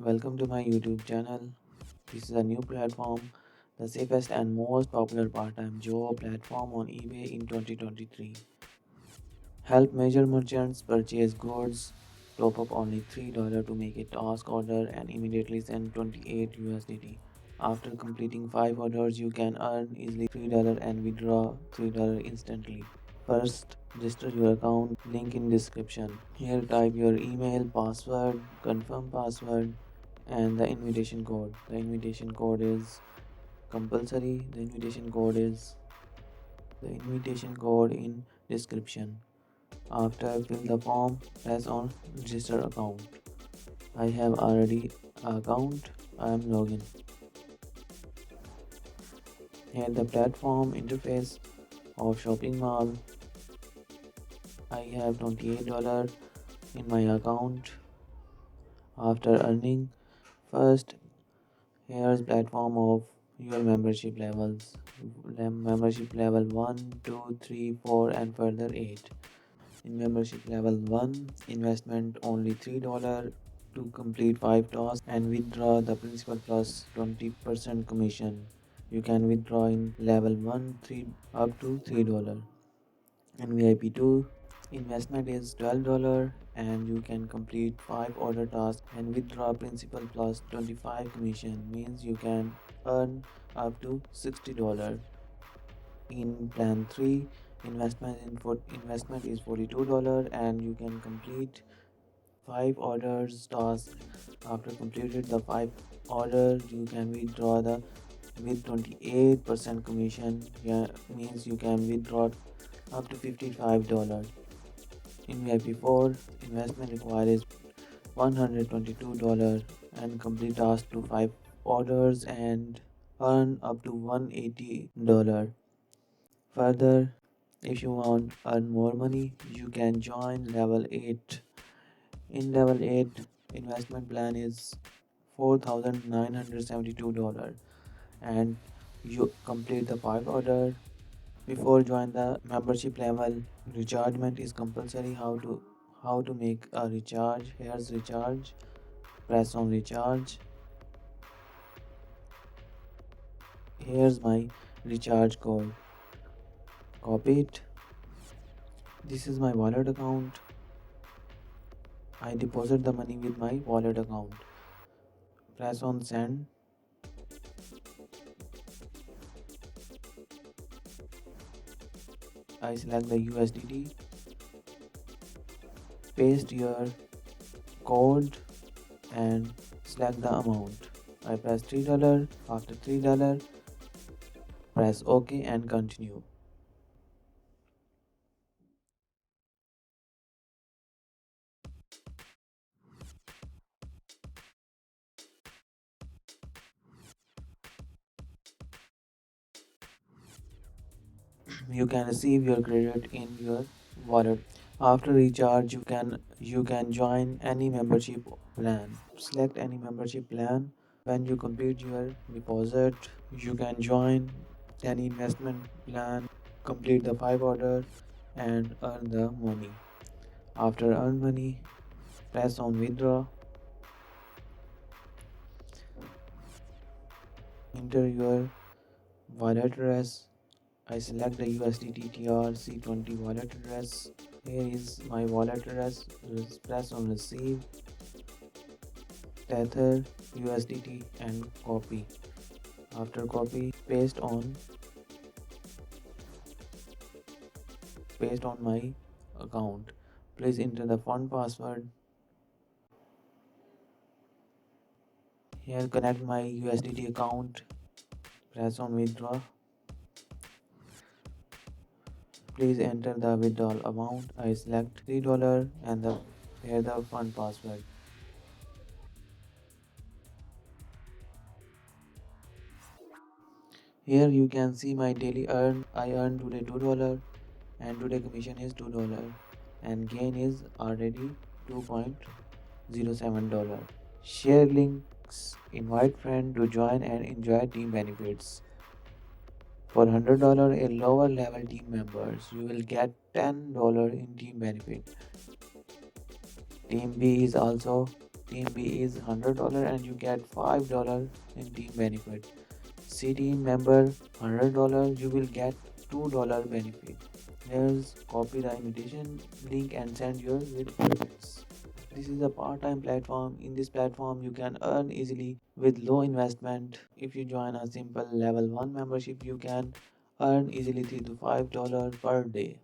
welcome to my YouTube channel. This is a new platform, the safest and most popular part-time job platform on eBay in 2023. Help major merchants purchase goods, top up only $3 to make a task order and immediately send 28 USDT. After completing 5 orders, you can earn easily $3 and withdraw $3 instantly. First, register your account, link in description. Here type your email, password, confirm password and the invitation code. The invitation code is compulsory. The invitation code in description. After fill the form, press on register account. I have already account. I am login. Here the platform interface of shopping mall. I have $28 in my account. After earning, first here's platform of your membership levels. Membership level 1, 2, 3, 4 and further 8. In membership level 1, investment only $3 to complete 5 tasks and withdraw the principal plus 20% commission. You can withdraw in level 1 3 up to $3. In VIP 2, investment is $12 and you can complete 5 order tasks and withdraw principal plus 25 commission, means you can earn up to $60. In plan 3, investment is $42 and you can complete 5 orders tasks. After completed the 5 orders, you can withdraw the with 28% commission, means you can withdraw up to $55. In VIP4, investment required is $122 and complete task to 5 orders and earn up to $180. Further, if you want to earn more money, you can join level 8. In level 8, investment plan is $4,972 and you complete the 5 order. Before join the membership level, rechargement is compulsory. How to make a recharge? Here's recharge. Press on recharge. Here's my recharge code. Copy it. This is my wallet account. I deposit the money with my wallet account. Press on send. I select the USDT. Paste your code and select the amount. I press $3. After $3, press OK and continue. You can receive your credit in your wallet. After recharge, you can join any membership plan. Select any membership plan. When you complete your deposit, you can join any investment plan, complete the 5 order and earn the money. After earn money, press on withdraw. Enter your wallet address. I select the USDT TRC20 wallet address. Here is my wallet address. Press on receive, tether USDT and copy. After copy, paste on my account. Please enter the fund password. Here connect my USDT account. Press on withdraw. Please enter the withdrawal amount. I select $3 and here the fund password. Here you can see my daily earn. I earned today $2 and today commission is $2 and gain is already $2.07. Share links, invite friend to join and enjoy team benefits. For $100 in lower level team members, you will get $10 in team benefit. Team B is also Team B is $100 and you get $5 in team benefit. C team member $100, you will get $2 benefit. Here's copy the invitation link and send your requests. This is a part-time platform. In this platform, you can earn easily with low investment. If you join a simple level 1 membership, you can earn easily $3 to $5 per day.